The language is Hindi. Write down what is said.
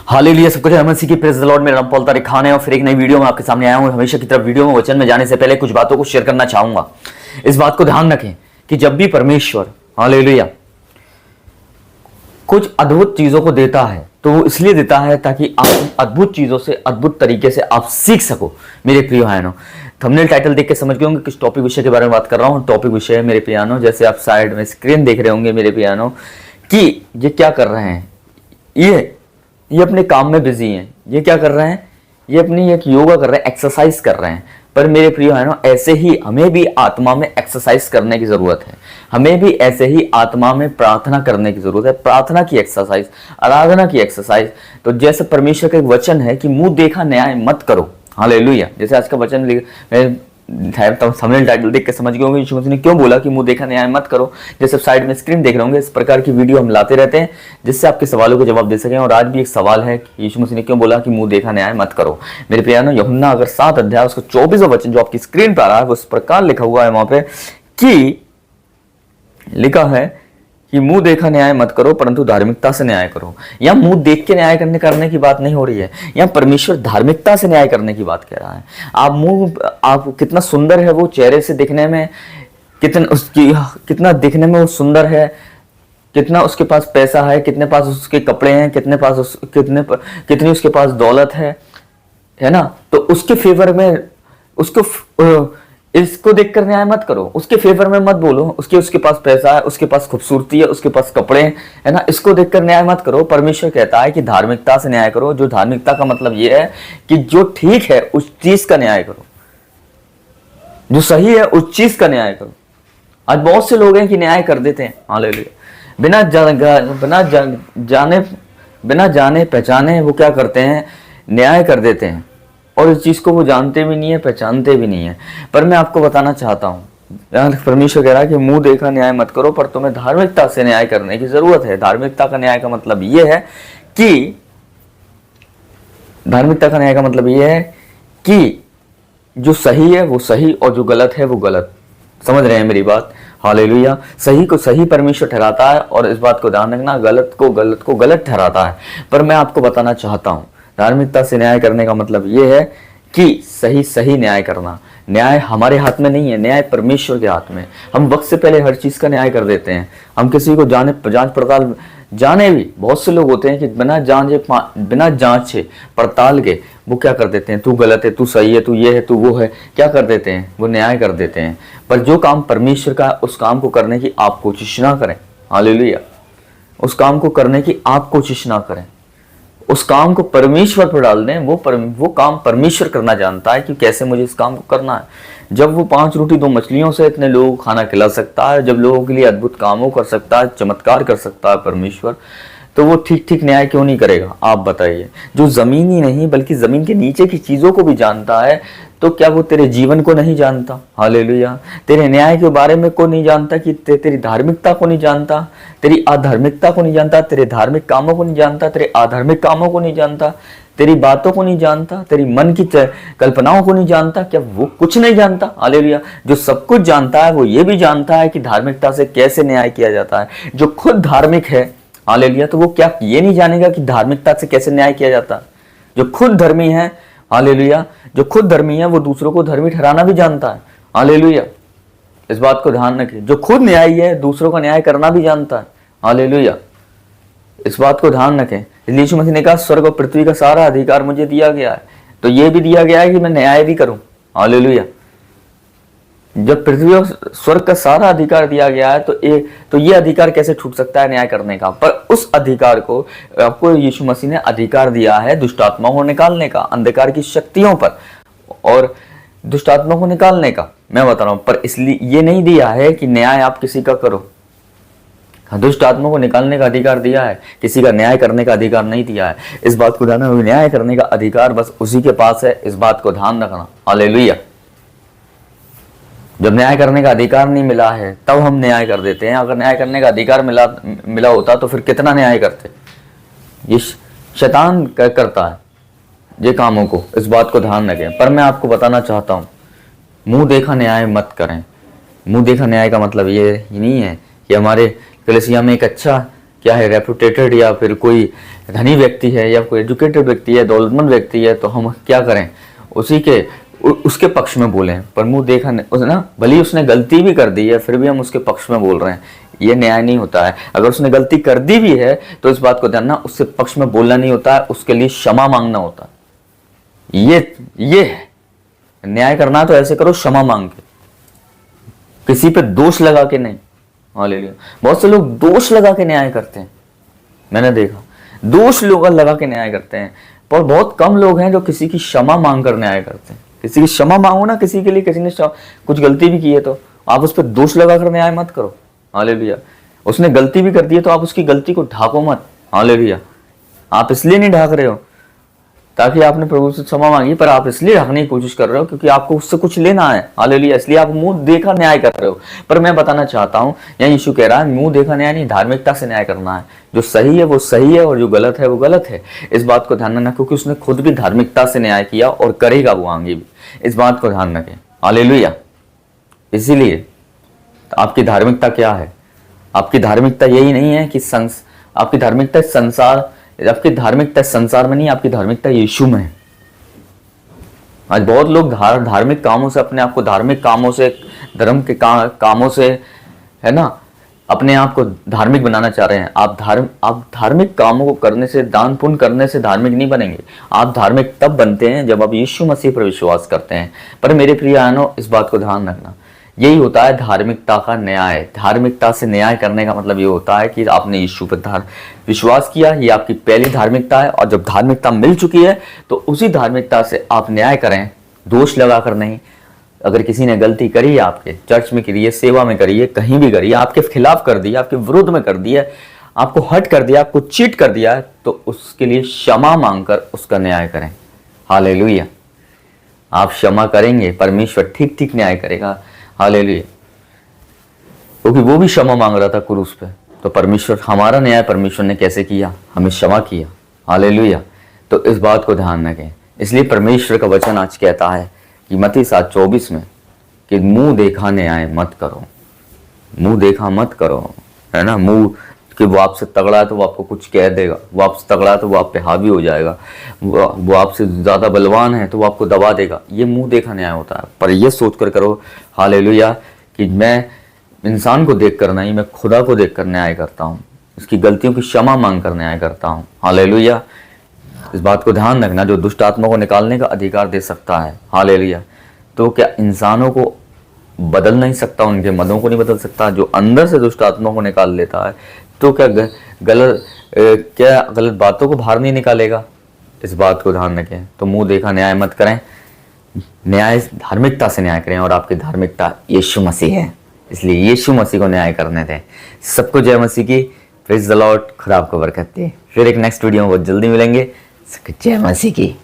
हालेलुया, सब कुछ मसीह की प्रेज़ द लॉर्ड। मेरा नाम पॉल तारिक खान है और फिर एक नई वीडियो में आपके सामने आया हूं। हमेशा की तरफ वीडियो में वचन में जाने से पहले कुछ बातों को शेयर करना चाहूंगा। इस बात को ध्यान रखें कि जब भी परमेश्वर हालेलुया कुछ अद्भुत चीजों को देता है तो वो इसलिए देता है ताकि आप अद्भुत चीजों से अद्भुत तरीके से आप सीख सको। मेरे प्रिय भाइयों, थंबनेल टाइटल देख के समझ गए होंगे किस टॉपिक विषय के बारे में बात कर रहा हूँ। टॉपिक विषय है मेरे प्रियानो, जैसे आप साइड में स्क्रीन देख रहे होंगे मेरे प्रियानो, कि ये क्या कर रहे हैं, ये अपने काम में बिजी हैं। ये क्या कर रहे हैं, ये अपनी एक योगा कर रहे हैं, एक्सरसाइज कर रहे हैं। पर मेरे प्रिय है ना, ऐसे ही हमें भी आत्मा में एक्सरसाइज करने की जरूरत है। हमें भी ऐसे ही आत्मा में प्रार्थना करने की जरूरत है। प्रार्थना की एक्सरसाइज, आराधना की एक्सरसाइज। तो जैसे परमेश्वर का एक वचन है कि मुंह देखा न्याय मत करो। हालेलुया, जैसे आज का वचन थंबनेल टाइटल देख के समझ गए होंगे यीशु मसीह ने क्यों बोला कि मुंह देखा न्याय मत करो। जैसे साइड में स्क्रीन देख रहे होंगे, इस प्रकार की वीडियो हम लाते रहते हैं जिससे आपके सवालों के जवाब दे सकें। और आज भी एक सवाल है कि यीशु मसीह ने क्यों बोला कि मुंह देखा न्याय मत करो। मेरे प्यारो, यूहन्ना अगर 7 अध्याय उसका 24वां वचन जो आपकी स्क्रीन पर आ रहा है, उस प्रकार लिखा हुआ है वहां पे कि लिखा है कि मुंह देखा न्याय मत करो परंतु धार्मिकता से न्याय करो। यहाँ मुंह देख के न्याय करने की बात नहीं हो रही है। यहाँ परमेश्वर धार्मिकता से न्याय करने की बात कह रहा है। आप कितना सुंदर है वो चेहरे से दिखने में, कितना दिखने में वो सुंदर है, कितना उसके पास पैसा है, कितने पास उसके कपड़े हैं, कितनी उसके पास दौलत है ना। तो उसके फेवर में इसको देखकर न्याय मत करो, उसके फेवर में मत बोलो। उसके पास पैसा है, उसके पास खूबसूरती है, उसके पास कपड़े हैं, है ना। इसको देखकर न्याय मत करो। परमेश्वर कहता है कि धार्मिकता से न्याय करो। जो धार्मिकता का मतलब यह है कि जो ठीक है उस चीज का न्याय करो, जो सही है उस चीज का न्याय करो। आज बहुत से लोग हैं कि न्याय कर देते हैं, हालेलुया, बिना जाने पहचाने वो क्या करते हैं, न्याय कर देते हैं। और इस चीज को वो जानते भी नहीं है, पहचानते भी नहीं है। पर मैं आपको बताना चाहता हूं, परमेश्वर कह रहा है कि मुंह देखा न्याय मत करो, पर तुम्हें धार्मिकता से न्याय करने की जरूरत है। धार्मिकता का न्याय का मतलब ये है कि जो सही है वो सही और जो गलत है वो गलत। समझ रहे हैं मेरी बात? हालेलुया। सही को सही परमेश्वर ठहराता है और इस बात को ध्यान रखना, गलत को गलत ठहराता है। पर मैं आपको बताना चाहता हूं, धार्मिकता से न्याय करने का मतलब यह है कि सही न्याय करना। न्याय हमारे हाथ में नहीं है, न्याय परमेश्वर के हाथ में। हम वक्त से पहले हर चीज का न्याय कर देते हैं। हम किसी को जांच पड़ताल जाने भी, बहुत से लोग होते हैं कि बिना जांचे पड़ताल के वो क्या कर देते हैं, तू गलत है, तू सही है, तू ये है, तू वो है, क्या कर देते हैं, वो न्याय कर देते हैं। पर जो काम परमेश्वर का, उस काम को करने की आप कोशिश ना करें। हालेलुया। उस काम को करने की आप कोशिश ना करें, उस काम को परमेश्वर पर डाल दें। वो काम परमेश्वर करना जानता है कि कैसे मुझे इस काम को करना है। जब वो 5 रोटी 2 मछलियों से इतने लोगों को खाना खिला सकता है, जब लोगों के लिए अद्भुत कामों कर सकता है, चमत्कार कर सकता है परमेश्वर, तो वो ठीक न्याय क्यों नहीं करेगा? आप बताइए। जो जमीन ही नहीं बल्कि जमीन के नीचे की चीजों को भी जानता है, तो क्या वो तेरे जीवन को नहीं जानता? हालेलुया। तेरे न्याय के बारे में को नहीं जानता, कि तेरी धार्मिकता को नहीं जानता, तेरी अधार्मिकता को नहीं जानता, तेरे धार्मिक कामों को नहीं जानता, तेरे अधार्मिक कामों को नहीं जानता, तेरी बातों को नहीं जानता, तेरी मन की कल्पनाओं को नहीं जानता? क्या वो कुछ नहीं जानता? हालेलुया। जो सब कुछ जानता है वो ये भी जानता है कि धार्मिकता से कैसे न्याय किया जाता है। जो खुद धार्मिक है, हालेलुया, तो वो क्या ये नहीं जानेगा कि धार्मिकता से कैसे न्याय किया जाता है? जो खुद धर्मी है, हालेलुया, जो खुद धर्मी है वो दूसरों को धर्मी ठहराना भी जानता है। हालेलुया। इस बात को ध्यान रखें। जो खुद न्यायी है दूसरों का न्याय करना भी जानता है। हालेलुया। इस बात को ध्यान रखें। इसलिए यीशु मसीह ने कहा स्वर्ग और पृथ्वी का सारा अधिकार मुझे दिया गया है, तो ये भी दिया गया है कि मैं न्याय भी करूं। हालेलुया। जब पृथ्वी और स्वर्ग का सारा अधिकार दिया गया है तो ये अधिकार कैसे छूट सकता है न्याय करने का? पर उस अधिकार को आपको यीशु मसीह ने अधिकार दिया है दुष्ट आत्माओं को निकालने का, अंधकार की शक्तियों पर और दुष्ट आत्माओं को निकालने का। मैं बता रहा हूं, पर इसलिए ये नहीं दिया है कि न्याय आप किसी का करो। दुष्ट आत्मा को निकालने का अधिकार दिया है, किसी का न्याय करने का अधिकार नहीं दिया है। इस बात को ध्यान रखना, न्याय करने का अधिकार बस उसी के पास है। इस बात को ध्यान रखना। हालेलुया। जब न्याय करने का अधिकार नहीं मिला है तब हम न्याय कर देते हैं। अगर न्याय करने का अधिकार मिला होता तो फिर कितना न्याय करते। ये शैतान करता है ये कामों को। इस बात को ध्यान रखें। पर मैं आपको बताना चाहता हूं, मुंह देखा न्याय मत करें। मुंह देखा न्याय का मतलब ये नहीं है कि हमारे कलीसिया में एक अच्छा क्या है, रेपुटेटेड या फिर कोई धनी व्यक्ति है या कोई एजुकेटेड व्यक्ति है, दौलतमंद व्यक्ति है, तो हम क्या करें, उसी के उसके पक्ष में बोलें। पर मुंह देखा ना, भले उसने गलती भी कर दी है फिर भी हम उसके पक्ष में बोल रहे हैं, ये न्याय नहीं होता है। अगर उसने गलती कर दी भी है तो इस बात को ध्यान रखना, उससे पक्ष में बोलना नहीं होता है, उसके लिए क्षमा मांगना होता है। ये है न्याय करना, तो ऐसे करो क्षमा मांग के, किसी पे दोष लगा के नहीं। हालेलुया। बहुत से लोग दोष लगा के न्याय करते हैं, मैंने देखा, दोष लोग लगा के न्याय करते हैं, पर बहुत कम लोग हैं जो किसी की क्षमा मांग कर न्याय करते हैं। किसी की क्षमा मांगो ना, किसी के लिए किसी ने कुछ गलती भी की है तो आप उस पर दोष लगा कर न्याय मत करो। हालेलुया। उसने गलती भी कर दी है तो आप उसकी गलती को ढाको मत। हालेलुया। आप इसलिए नहीं ढाक रहे हो ताकि आपने प्रभु से क्षमा मांगी, पर आप इसलिए ढकने की कोशिश कर रहे हो क्योंकि आपको उससे कुछ लेना है। हालेलुया। इसलिए आप मुंह देखा न्याय कर रहे हो। पर मैं बताना चाहता हूं, यहाँ यीशु कह रहा है मुंह देखा न्याय नहीं, धार्मिकता से न्याय करना है। जो सही है वो सही है और जो गलत है वो गलत है। इस बात को ध्यान रखना, क्योंकि उसने खुद भी धार्मिकता से न्याय किया और करेगा वो आगे भी। इस बात को ध्यान रखें। हालेलुया। इसीलिए आपकी धार्मिकता क्या है? आपकी धार्मिकता यही नहीं है कि आपकी धार्मिकता संसार, आपकी धार्मिकता संसार में नहीं, आपकी धार्मिकता यीशु में है। आज बहुत लोग धार्मिक कामों से, अपने आप को धार्मिक कामों से, धर्म के कामों से, है ना, अपने आप को धार्मिक बनाना चाह रहे हैं। आप धार्मिक कामों को करने से, दान पुण्य करने से धार्मिक नहीं बनेंगे। आप धार्मिक तब बनते हैं जब आप यीशु मसीह पर विश्वास करते हैं। पर मेरे प्रिय आनो, इस बात को ध्यान रखना, यही होता है धार्मिकता का न्याय। धार्मिकता से न्याय करने का मतलब ये होता है कि आपने यीशु पर विश्वास किया, ये आपकी पहली धार्मिकता है। और जब धार्मिकता मिल चुकी है तो उसी धार्मिकता से आप न्याय करें, दोष लगाकर नहीं। अगर किसी ने गलती करी है, आपके चर्च में करी है, सेवा में करी है, कहीं भी करी है, आपके खिलाफ कर दिया, आपके विरोध में कर दिया, आपको हर्ट कर दिया, आपको चीट कर दिया है, तो उसके लिए क्षमा मांगकर उसका न्याय करें। हालेलुया। आप क्षमा करेंगे, परमेश्वर ठीक ठीक न्याय करेगा। हालेलुया। क्योंकि वो भी क्षमा मांग रहा था क्रूस पे, तो परमेश्वर, हमारा न्याय परमेश्वर ने कैसे किया? हमें क्षमा किया। हालेलुया। तो इस बात को ध्यान रखें। इसलिए परमेश्वर का वचन आज कहता है कि मत्ती 7:24 में कि मुंह देखा न्याय मत करो। मुंह देखा मत करो, है ना। मुंह कि वो आपसे तगड़ा है तो वो आपको कुछ कह देगा, वो आपसे तगड़ा है तो वो आप पे हावी हो जाएगा, वो आपसे ज़्यादा बलवान है तो वो आपको दबा देगा। ये मुंह देखा न्याय होता है। पर ये सोच कर करो, हालेलुया, कि मैं इंसान को देख कर नहीं, मैं खुदा को देख कर न्याय करता हूँ, उसकी गलतियों की क्षमा मांग कर न्याय करता हूँ। हालेलुया। इस बात को ध्यान रखना, जो दुष्ट आत्मा को निकालने का अधिकार दे सकता है, हालेलुया, तो क्या इंसानों को बदल नहीं सकता, उनके मदों को नहीं बदल सकता? जो अंदर से दुष्ट आत्मा को निकाल लेता है तो क्या गलत बातों को बाहर नहीं निकालेगा? इस बात को ध्यान रखें। तो मुंह देखा न्याय मत करें, न्याय धार्मिकता से न्याय करें, और आपकी धार्मिकता यीशु मसीह है, इसलिए यीशु मसीह को न्याय करने दें। सबको जय मसीह की। Praise the Lord. खुदा आपको बरकत दे। फिर एक नेक्स्ट वीडियो में बहुत जल्दी मिलेंगे। जय मसीह की।